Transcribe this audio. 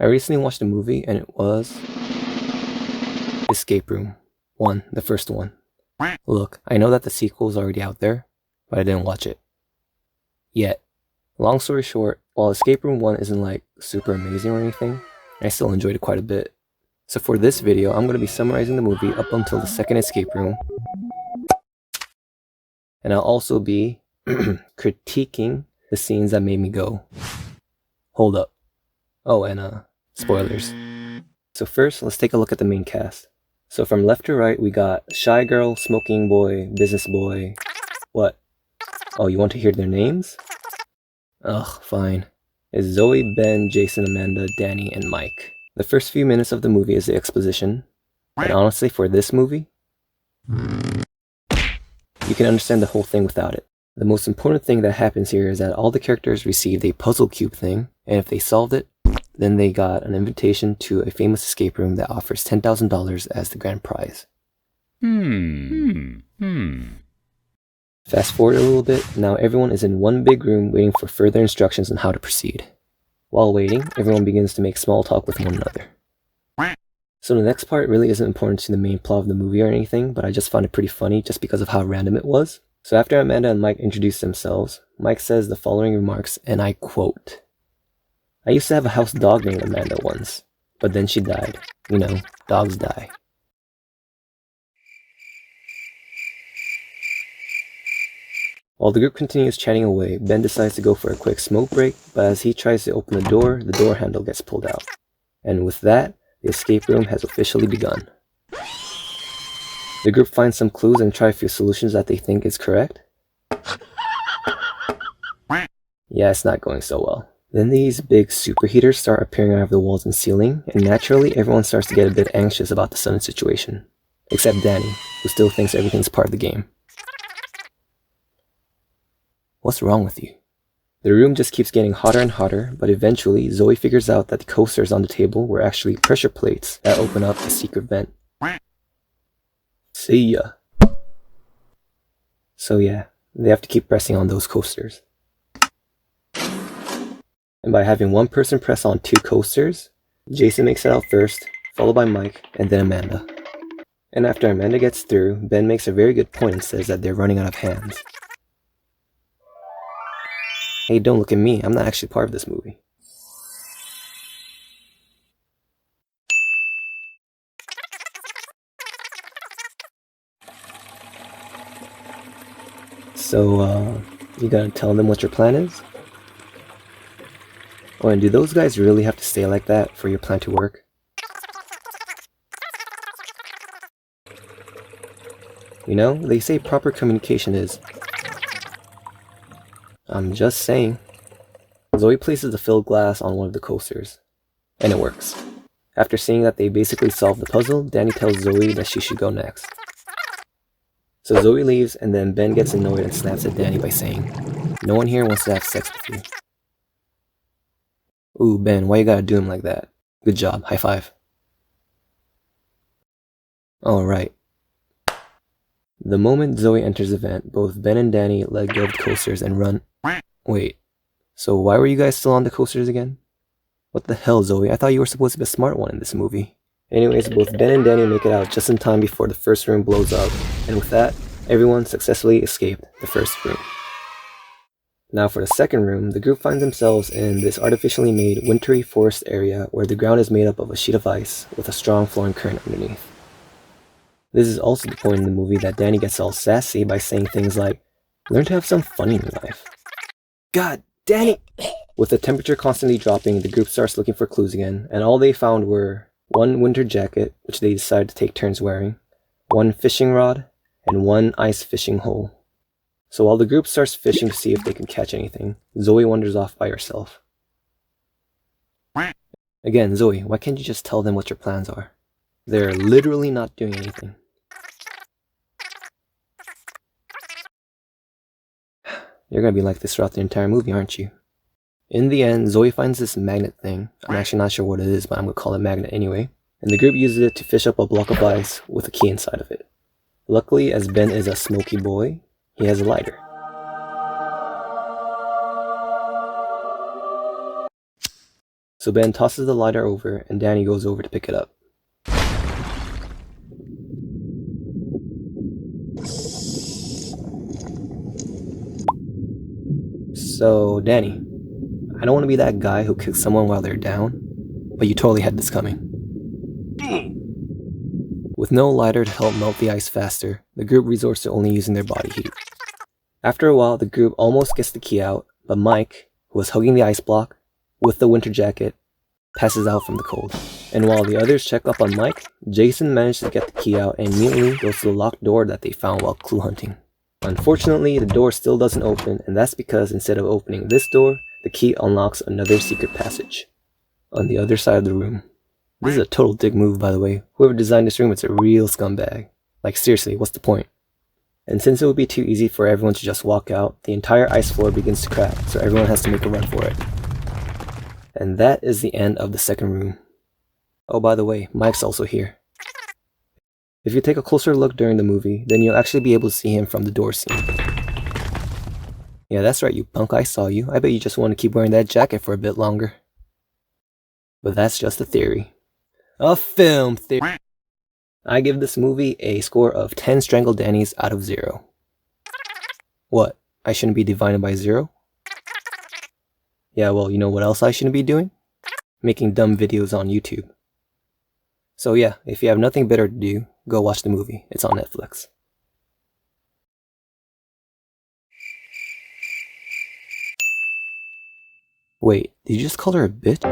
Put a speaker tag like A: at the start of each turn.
A: I recently watched a movie and it was Escape Room 1, the first one. Look, I know that the sequel is already out there, but I didn't watch it. Yet. Long story short, while Escape Room 1 isn't like super amazing or anything, I still enjoyed it quite a bit. So for this video, I'm going to be summarizing the movie up until the second escape room. And I'll also be critiquing the scenes that made me go, hold up. Oh, and spoilers. So first, let's take a look at the main cast. So from left to right, we got Shy Girl, Smoking Boy, Business Boy. What? Oh, you want to hear their names? Ugh, fine. It's Zoe, Ben, Jason, Amanda, Danny, and Mike. The first few minutes of the movie is the exposition. And honestly, for this movie, you can understand the whole thing without it. The most important thing that happens here is that all the characters received a puzzle cube thing, and if they solved it, then they got an invitation to a famous escape room that offers $10,000 as the grand prize. Fast forward a little bit, now everyone is in one big room waiting for further instructions on how to proceed. While waiting, everyone begins to make small talk with one another. So the next part really isn't important to the main plot of the movie or anything, but I just found it pretty funny just because of how random it was. So after Amanda and Mike introduce themselves, Mike says the following remarks, and I quote, "I used to have a house dog named Amanda once, but then she died. You know, dogs die." While the group continues chatting away, Ben decides to go for a quick smoke break, but as he tries to open the door handle gets pulled out. And with that, the escape room has officially begun. The group finds some clues and try a few solutions that they think is correct. Yeah, it's not going so well. Then these big superheaters start appearing out of the walls and ceiling, and naturally everyone starts to get a bit anxious about the sudden situation. Except Danny, who still thinks everything's part of the game. What's wrong with you? The room just keeps getting hotter and hotter, but eventually Zoe figures out that the coasters on the table were actually pressure plates that open up a secret vent. See ya. So yeah, they have to keep pressing on those coasters. And by having one person press on 2 coasters, Jason makes it out first, followed by Mike, and then Amanda. And after Amanda gets through, Ben makes a very good point and says that they're running out of hands. Hey, don't look at me, I'm not actually part of this movie. So, you gotta tell them what your plan is? Oh, and do those guys really have to stay like that for your plan to work? You know, they say proper communication is... I'm just saying. Zoe places the filled glass on one of the coasters, and it works. After seeing that they basically solved the puzzle, Danny tells Zoe that she should go next. So Zoe leaves, and then Ben gets annoyed and snaps at Danny by saying, "No one here wants to have sex with you." Ooh, Ben, why you gotta do him like that? Good job, high five. Alright. The moment Zoe enters the vent, both Ben and Danny let go of the coasters and run. Wait, so why were you guys still on the coasters again? What the hell, Zoe? I thought you were supposed to be the smart one in this movie. Anyways, both Ben and Danny make it out just in time before the first room blows up, and with that, everyone successfully escaped the first room. Now for the second room, the group finds themselves in this artificially made wintry forest area where the ground is made up of a sheet of ice with a strong flowing current underneath. This is also the point in the movie that Danny gets all sassy by saying things like, "Learn to have some fun in your life." God, Danny! With the temperature constantly dropping, the group starts looking for clues again, and all they found were one winter jacket, which they decided to take turns wearing, one fishing rod, and one ice fishing hole. So while the group starts fishing to see if they can catch anything, Zoe wanders off by herself. Again, Zoe, why can't you just tell them what your plans are? They're literally not doing anything. You're gonna be like this throughout the entire movie, aren't you? In the end, Zoe finds this magnet thing. I'm actually not sure what it is, but I'm gonna call it magnet anyway. And the group uses it to fish up a block of ice with a key inside of it. Luckily, as Ben is a smoky boy, he has a lighter. So Ben tosses the lighter over and Danny goes over to pick it up. So, Danny, I don't want to be that guy who kicks someone while they're down, but you totally had this coming. With no lighter to help melt the ice faster, the group resorts to only using their body heat. After a while, the group almost gets the key out, but Mike, who was hugging the ice block with the winter jacket, passes out from the cold. And while the others check up on Mike, Jason manages to get the key out and immediately goes to the locked door that they found while clue hunting. Unfortunately, the door still doesn't open, and that's because instead of opening this door, the key unlocks another secret passage on the other side of the room. This is a total dick move, by the way. Whoever designed this room is a real scumbag. Like, seriously, what's the point? And since it would be too easy for everyone to just walk out, the entire ice floor begins to crack, so everyone has to make a run for it. And that is the end of the second room. Oh, by the way, Mike's also here. If you take a closer look during the movie, then you'll actually be able to see him from the door scene. Yeah, that's right, you punk, I saw you. I bet you just want to keep wearing that jacket for a bit longer. But that's just a theory. A film theory. I give this movie a score of 10 strangled Dannys out of 0. What? I shouldn't be divided by 0? Yeah, well, you know what else I shouldn't be doing? Making dumb videos on YouTube. So yeah, if you have nothing better to do, go watch the movie. It's on Netflix. Wait, did you just call her a bitch?